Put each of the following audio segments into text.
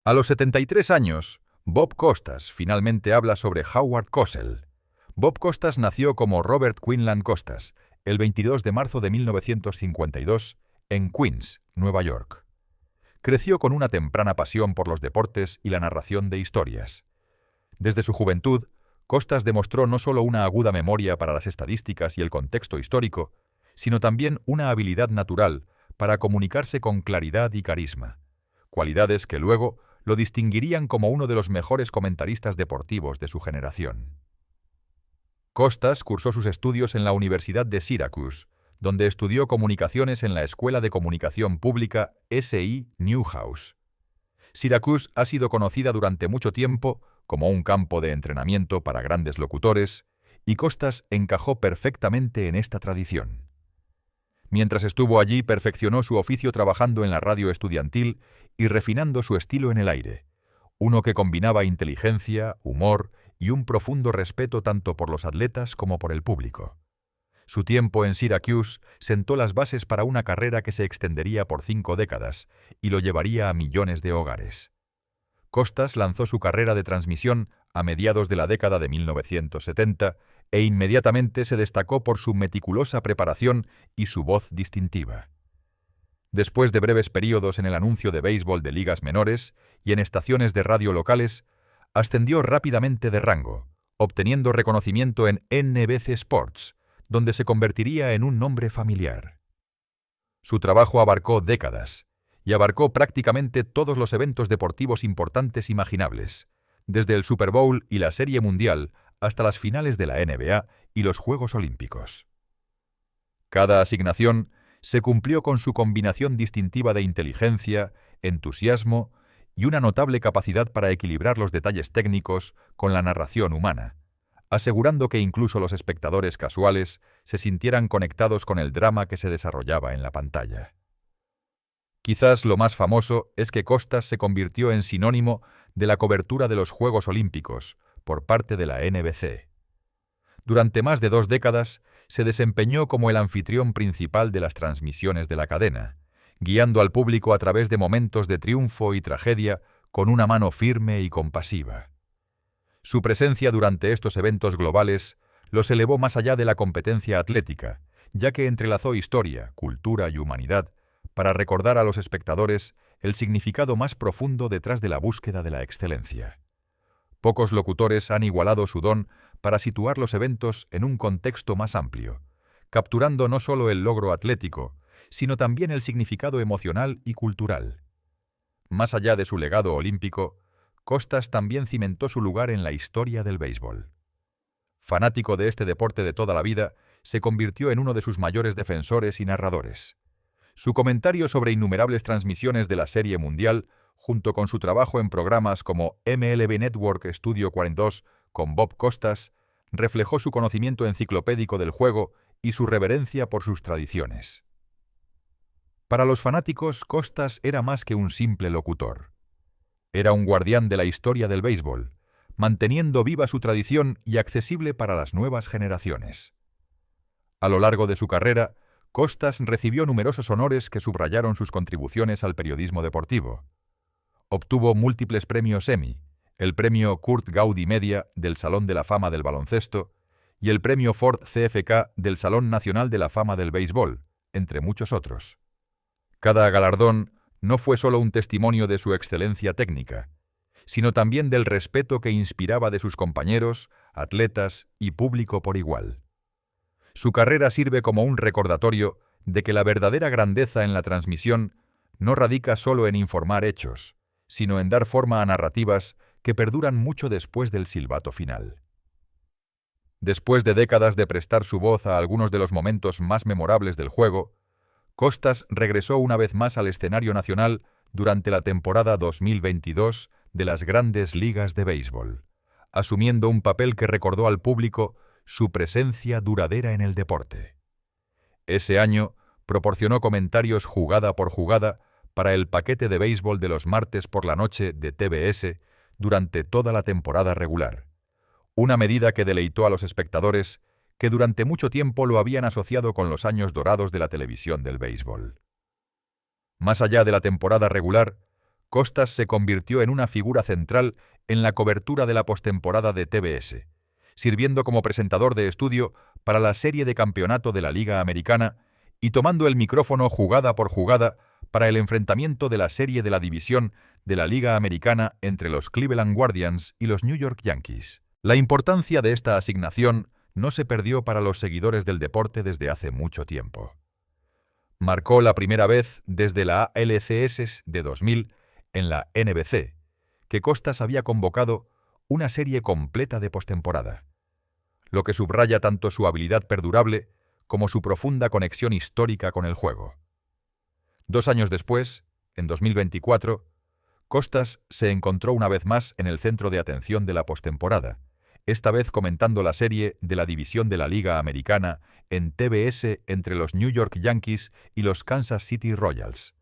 A los 73 años, Bob Costas finalmente habla sobre Howard Cosell. Bob Costas nació como Robert Quinlan Costas el 22 de marzo de 1952 en Queens, Nueva York. Creció con una temprana pasión por los deportes y la narración de historias. Desde su juventud, Costas demostró no solo una aguda memoria para las estadísticas y el contexto histórico, sino también una habilidad natural para comunicarse con claridad y carisma, cualidades que luego lo distinguirían como uno de los mejores comentaristas deportivos de su generación. Costas cursó sus estudios en la Universidad de Syracuse, donde estudió comunicaciones en la Escuela de Comunicación Pública S.I. Newhouse. Syracuse ha sido conocida durante mucho tiempo como un campo de entrenamiento para grandes locutores, y Costas encajó perfectamente en esta tradición. Mientras estuvo allí, perfeccionó su oficio trabajando en la radio estudiantil y refinando su estilo en el aire, uno que combinaba inteligencia, humor y un profundo respeto tanto por los atletas como por el público. Su tiempo en Syracuse sentó las bases para una carrera que se extendería por 5 décadas y lo llevaría a millones de hogares. Costas lanzó su carrera de transmisión a mediados de la década de 1970 e inmediatamente se destacó por su meticulosa preparación y su voz distintiva. Después de breves períodos en el anuncio de béisbol de ligas menores y en estaciones de radio locales, ascendió rápidamente de rango, obteniendo reconocimiento en NBC Sports, donde se convertiría en un nombre familiar. Su trabajo abarcó décadas, y abarcó prácticamente todos los eventos deportivos importantes imaginables, desde el Super Bowl y la Serie Mundial hasta las finales de la NBA y los Juegos Olímpicos. Cada asignación se cumplió con su combinación distintiva de inteligencia, entusiasmo y una notable capacidad para equilibrar los detalles técnicos con la narración humana, asegurando que incluso los espectadores casuales se sintieran conectados con el drama que se desarrollaba en la pantalla. Quizás lo más famoso es que Costas se convirtió en sinónimo de la cobertura de los Juegos Olímpicos por parte de la NBC. Durante más de 2 décadas se desempeñó como el anfitrión principal de las transmisiones de la cadena, guiando al público a través de momentos de triunfo y tragedia con una mano firme y compasiva. Su presencia durante estos eventos globales los elevó más allá de la competencia atlética, ya que entrelazó historia, cultura y humanidad para recordar a los espectadores el significado más profundo detrás de la búsqueda de la excelencia. Pocos locutores han igualado su don para situar los eventos en un contexto más amplio, capturando no solo el logro atlético, sino también el significado emocional y cultural. Más allá de su legado olímpico, Costas también cimentó su lugar en la historia del béisbol. Fanático de este deporte de toda la vida, se convirtió en uno de sus mayores defensores y narradores. Su comentario sobre innumerables transmisiones de la Serie Mundial, junto con su trabajo en programas como MLB Network Studio 42 con Bob Costas, reflejó su conocimiento enciclopédico del juego y su reverencia por sus tradiciones. Para los fanáticos, Costas era más que un simple locutor. Era un guardián de la historia del béisbol, manteniendo viva su tradición y accesible para las nuevas generaciones. A lo largo de su carrera, Costas recibió numerosos honores que subrayaron sus contribuciones al periodismo deportivo. Obtuvo múltiples premios Emmy, el premio Kurt Gaudy Media del Salón de la Fama del Baloncesto y el premio Ford CFK del Salón Nacional de la Fama del Béisbol, entre muchos otros. Cada galardón no fue solo un testimonio de su excelencia técnica, sino también del respeto que inspiraba de sus compañeros, atletas y público por igual. Su carrera sirve como un recordatorio de que la verdadera grandeza en la transmisión no radica solo en informar hechos, sino en dar forma a narrativas que perduran mucho después del silbato final. Después de décadas de prestar su voz a algunos de los momentos más memorables del juego, Costas regresó una vez más al escenario nacional durante la temporada 2022 de las Grandes Ligas de Béisbol, asumiendo un papel que recordó al público su presencia duradera en el deporte. Ese año proporcionó comentarios jugada por jugada para el paquete de béisbol de los martes por la noche de TBS durante toda la temporada regular, una medida que deleitó a los espectadores que durante mucho tiempo lo habían asociado con los años dorados de la televisión del béisbol. Más allá de la temporada regular, Costas se convirtió en una figura central en la cobertura de la postemporada de TBS, sirviendo como presentador de estudio para la serie de campeonato de la Liga Americana y tomando el micrófono jugada por jugada para el enfrentamiento de la serie de la división de la Liga Americana entre los Cleveland Guardians y los New York Yankees. La importancia de esta asignación no se perdió para los seguidores del deporte desde hace mucho tiempo. Marcó la primera vez desde la ALCS de 2000 en la NBC, que Costas había convocado una serie completa de postemporada, lo que subraya tanto su habilidad perdurable como su profunda conexión histórica con el juego. 2 años después, en 2024, Costas se encontró una vez más en el centro de atención de la postemporada, esta vez comentando la serie de la división de la Liga Americana en TBS entre los New York Yankees y los Kansas City Royals.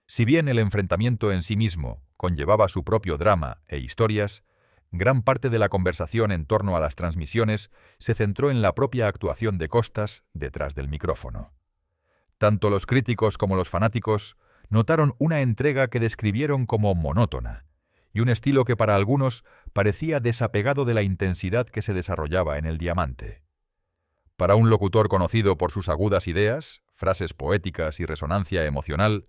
Si bien el enfrentamiento en sí mismo conllevaba su propio drama e historias, gran parte de la conversación en torno a las transmisiones se centró en la propia actuación de Costas detrás del micrófono. Tanto los críticos como los fanáticos notaron una entrega que describieron como monótona, y un estilo que para algunos parecía desapegado de la intensidad que se desarrollaba en el diamante. Para un locutor conocido por sus agudas ideas, frases poéticas y resonancia emocional,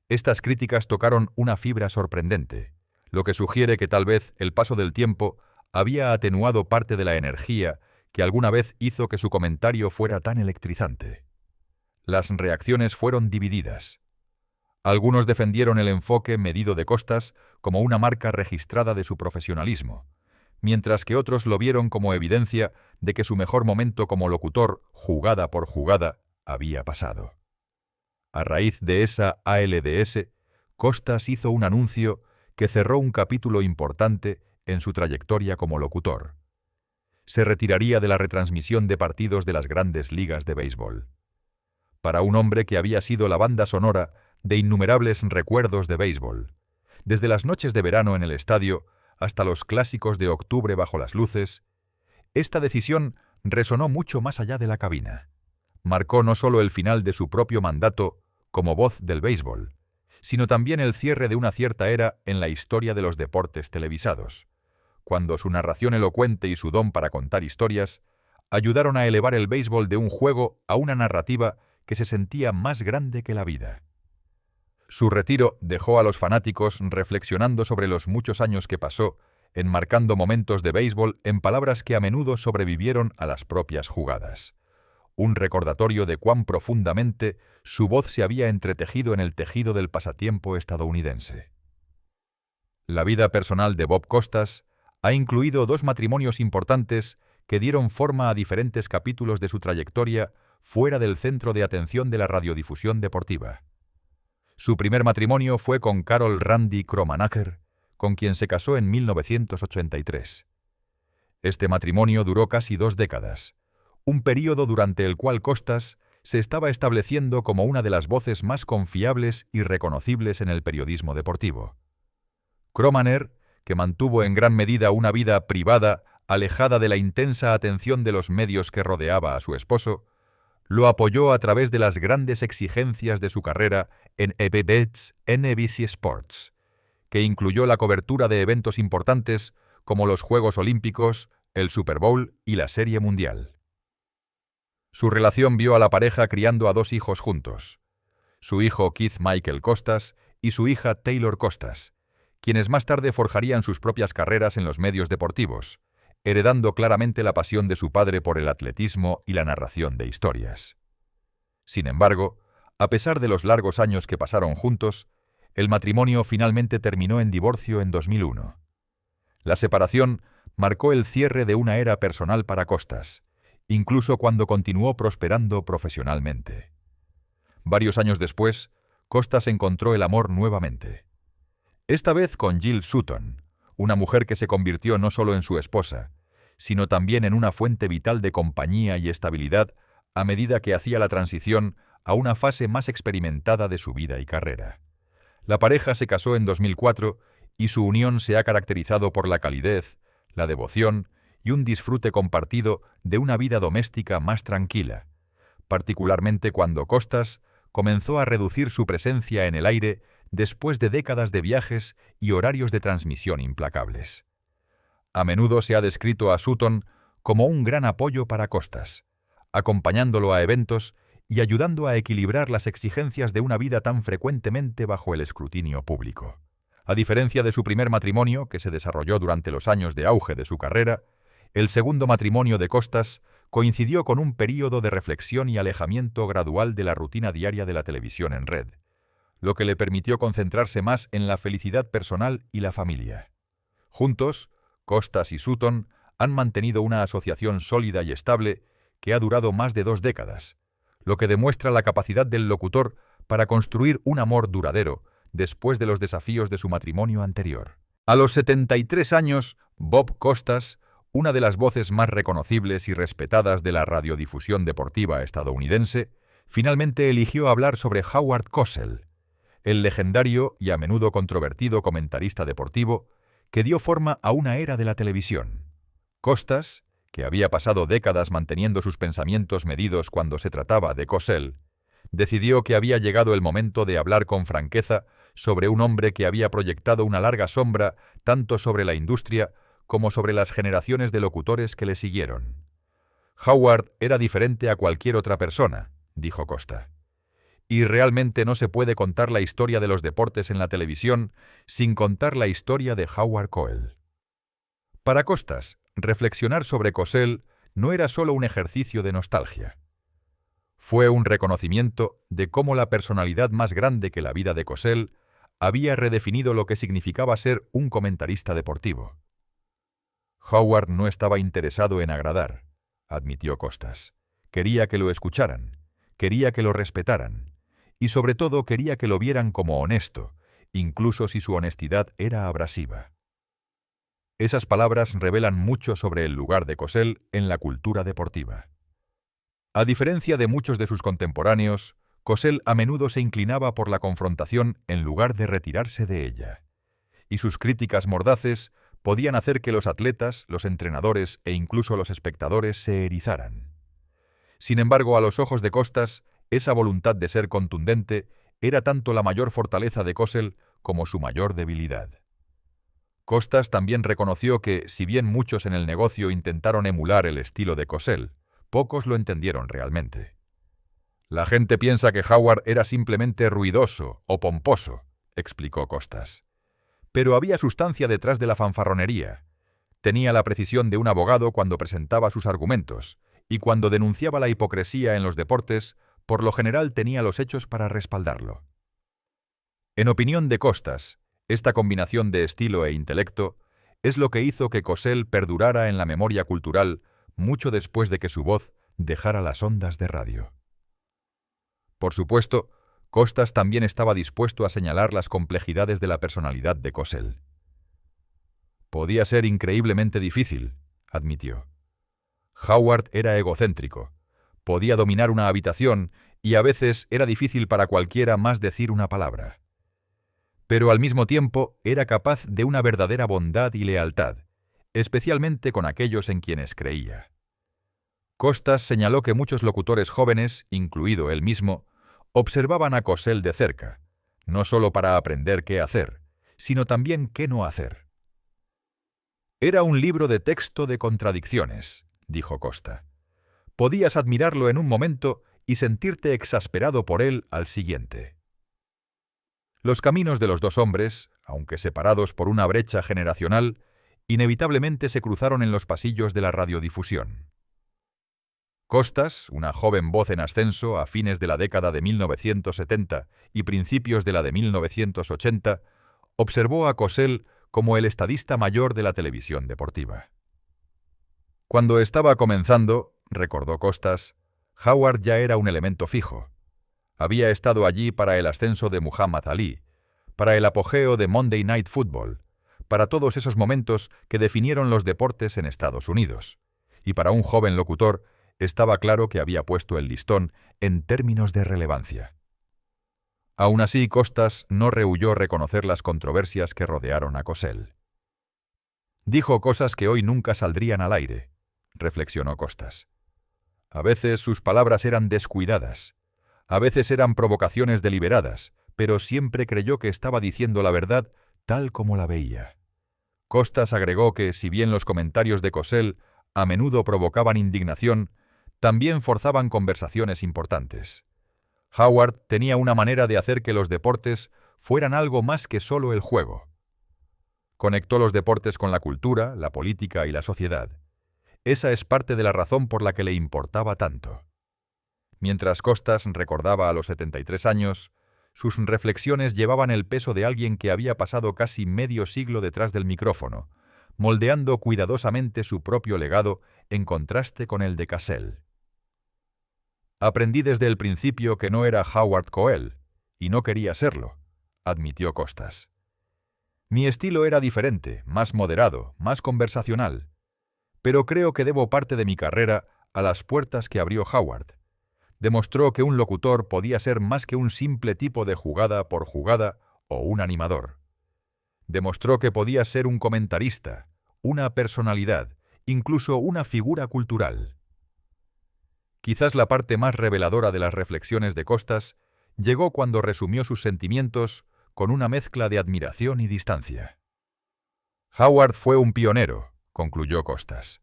estas críticas tocaron una fibra sorprendente, lo que sugiere que tal vez el paso del tiempo había atenuado parte de la energía que alguna vez hizo que su comentario fuera tan electrizante. Las reacciones fueron divididas. Algunos defendieron el enfoque medido de Costas como una marca registrada de su profesionalismo, mientras que otros lo vieron como evidencia de que su mejor momento como locutor, jugada por jugada, había pasado. A raíz de esa ALDS, Costas hizo un anuncio que cerró un capítulo importante en su trayectoria como locutor. Se retiraría de la retransmisión de partidos de las grandes ligas de béisbol. Para un hombre que había sido la banda sonora de innumerables recuerdos de béisbol, desde las noches de verano en el estadio hasta los clásicos de octubre bajo las luces, esta decisión resonó mucho más allá de la cabina. Marcó no solo el final de su propio mandato como voz del béisbol, sino también el cierre de una cierta era en la historia de los deportes televisados, cuando su narración elocuente y su don para contar historias ayudaron a elevar el béisbol de un juego a una narrativa que se sentía más grande que la vida. Su retiro dejó a los fanáticos reflexionando sobre los muchos años que pasó, enmarcando momentos de béisbol en palabras que a menudo sobrevivieron a las propias jugadas. Un recordatorio de cuán profundamente su voz se había entretejido en el tejido del pasatiempo estadounidense. La vida personal de Bob Costas ha incluido 2 matrimonios importantes que dieron forma a diferentes capítulos de su trayectoria fuera del centro de atención de la radiodifusión deportiva. Su primer matrimonio fue con Carol Randy Kromanacher, con quien se casó en 1983. Este matrimonio duró casi 2 décadas, un período durante el cual Costas se estaba estableciendo como una de las voces más confiables y reconocibles en el periodismo deportivo. Kromaner, que mantuvo en gran medida una vida privada alejada de la intensa atención de los medios que rodeaba a su esposo, lo apoyó a través de las grandes exigencias de su carrera en NBC Sports, que incluyó la cobertura de eventos importantes como los Juegos Olímpicos, el Super Bowl y la Serie Mundial. Su relación vio a la pareja criando a 2 hijos juntos, su hijo Keith Michael Costas y su hija Taylor Costas, quienes más tarde forjarían sus propias carreras en los medios deportivos, heredando claramente la pasión de su padre por el atletismo y la narración de historias. Sin embargo, a pesar de los largos años que pasaron juntos, el matrimonio finalmente terminó en divorcio en 2001. La separación marcó el cierre de una era personal para Costas, incluso cuando continuó prosperando profesionalmente. Varios años después, Costas encontró el amor nuevamente. Esta vez con Jill Sutton, una mujer que se convirtió no solo en su esposa, sino también en una fuente vital de compañía y estabilidad a medida que hacía la transición a una fase más experimentada de su vida y carrera. La pareja se casó en 2004 y su unión se ha caracterizado por la calidez, la devoción y un disfrute compartido de una vida doméstica más tranquila, particularmente cuando Costas comenzó a reducir su presencia en el aire después de décadas de viajes y horarios de transmisión implacables. A menudo se ha descrito a Sutton como un gran apoyo para Costas, acompañándolo a eventos y ayudando a equilibrar las exigencias de una vida tan frecuentemente bajo el escrutinio público. A diferencia de su primer matrimonio, que se desarrolló durante los años de auge de su carrera, el segundo matrimonio de Costas coincidió con un período de reflexión y alejamiento gradual de la rutina diaria de la televisión en red, lo que le permitió concentrarse más en la felicidad personal y la familia. Juntos, Costas y Sutton han mantenido una asociación sólida y estable que ha durado más de 2 décadas, lo que demuestra la capacidad del locutor para construir un amor duradero después de los desafíos de su matrimonio anterior. A los 73 años, Bob Costas, una de las voces más reconocibles y respetadas de la radiodifusión deportiva estadounidense, finalmente eligió hablar sobre Howard Cosell, el legendario y a menudo controvertido comentarista deportivo que dio forma a una era de la televisión. Costas, que había pasado décadas manteniendo sus pensamientos medidos cuando se trataba de Cosell, decidió que había llegado el momento de hablar con franqueza sobre un hombre que había proyectado una larga sombra tanto sobre la industria como sobre las generaciones de locutores que le siguieron. Howard era diferente a cualquier otra persona, dijo Costa. Y realmente no se puede contar la historia de los deportes en la televisión sin contar la historia de Howard Cosell. Para Costas, reflexionar sobre Cosell no era solo un ejercicio de nostalgia. Fue un reconocimiento de cómo la personalidad más grande que la vida de Cosell había redefinido lo que significaba ser un comentarista deportivo. Howard no estaba interesado en agradar, admitió Costas. Quería que lo escucharan, quería que lo respetaran, y sobre todo quería que lo vieran como honesto, incluso si su honestidad era abrasiva. Esas palabras revelan mucho sobre el lugar de Cosell en la cultura deportiva. A diferencia de muchos de sus contemporáneos, Cosell a menudo se inclinaba por la confrontación en lugar de retirarse de ella, y sus críticas mordaces podían hacer que los atletas, los entrenadores e incluso los espectadores se erizaran. Sin embargo, a los ojos de Costas, esa voluntad de ser contundente era tanto la mayor fortaleza de Cosell como su mayor debilidad. Costas también reconoció que, si bien muchos en el negocio intentaron emular el estilo de Cosell, pocos lo entendieron realmente. La gente piensa que Howard era simplemente ruidoso o pomposo, explicó Costas. Pero había sustancia detrás de la fanfarronería. Tenía la precisión de un abogado cuando presentaba sus argumentos, y cuando denunciaba la hipocresía en los deportes, por lo general tenía los hechos para respaldarlo. En opinión de Costas, esta combinación de estilo e intelecto es lo que hizo que Cosell perdurara en la memoria cultural mucho después de que su voz dejara las ondas de radio. Por supuesto, Costas también estaba dispuesto a señalar las complejidades de la personalidad de Cosell. Podía ser increíblemente difícil, admitió. Howard era egocéntrico, podía dominar una habitación y a veces era difícil para cualquiera más decir una palabra. Pero al mismo tiempo era capaz de una verdadera bondad y lealtad, especialmente con aquellos en quienes creía. Costas señaló que muchos locutores jóvenes, incluido él mismo, observaban a Cosell de cerca, no solo para aprender qué hacer, sino también qué no hacer. Era un libro de texto de contradicciones, dijo Costa. Podías admirarlo en un momento y sentirte exasperado por él al siguiente. Los caminos de los dos hombres, aunque separados por una brecha generacional, inevitablemente se cruzaron en los pasillos de la radiodifusión. Costas, una joven voz en ascenso a fines de la década de 1970 y principios de la de 1980, observó a Cosell como el estadista mayor de la televisión deportiva. Cuando estaba comenzando, recordó Costas, Howard ya era un elemento fijo. Había estado allí para el ascenso de Muhammad Ali, para el apogeo de Monday Night Football, para todos esos momentos que definieron los deportes en Estados Unidos, y para un joven locutor estaba claro que había puesto el listón en términos de relevancia. Aún así, Costas no rehuyó reconocer las controversias que rodearon a Cosell. Dijo cosas que hoy nunca saldrían al aire, reflexionó Costas. A veces sus palabras eran descuidadas, a veces eran provocaciones deliberadas, pero siempre creyó que estaba diciendo la verdad tal como la veía. Costas agregó que, si bien los comentarios de Cosell a menudo provocaban indignación, también forzaban conversaciones importantes. Howard tenía una manera de hacer que los deportes fueran algo más que solo el juego. Conectó los deportes con la cultura, la política y la sociedad. Esa es parte de la razón por la que le importaba tanto. Mientras Costas recordaba a los 73 años, sus reflexiones llevaban el peso de alguien que había pasado casi medio siglo detrás del micrófono, moldeando cuidadosamente su propio legado en contraste con el de Cosell. «Aprendí desde el principio que no era Howard Cosell, y no quería serlo», admitió Costas. «Mi estilo era diferente, más moderado, más conversacional. Pero creo que debo parte de mi carrera a las puertas que abrió Howard. Demostró que un locutor podía ser más que un simple tipo de jugada por jugada o un animador. Demostró que podía ser un comentarista, una personalidad, incluso una figura cultural». Quizás la parte más reveladora de las reflexiones de Costas llegó cuando resumió sus sentimientos con una mezcla de admiración y distancia. «Howard fue un pionero», concluyó Costas.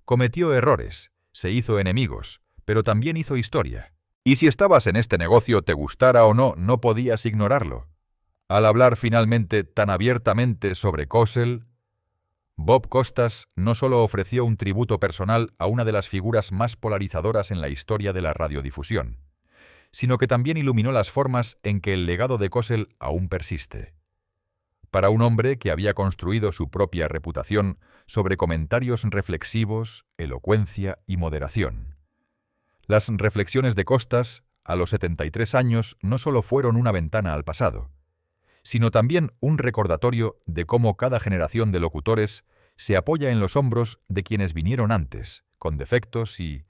«Cometió errores, se hizo enemigos, pero también hizo historia. Y si estabas en este negocio, te gustara o no, no podías ignorarlo». Al hablar finalmente tan abiertamente sobre Cosell, Bob Costas no solo ofreció un tributo personal a una de las figuras más polarizadoras en la historia de la radiodifusión, sino que también iluminó las formas en que el legado de Cosell aún persiste. Para un hombre que había construido su propia reputación sobre comentarios reflexivos, elocuencia y moderación. Las reflexiones de Costas, a los 73 años, no solo fueron una ventana al pasado, sino también un recordatorio de cómo cada generación de locutores se apoya en los hombros de quienes vinieron antes, con defectos y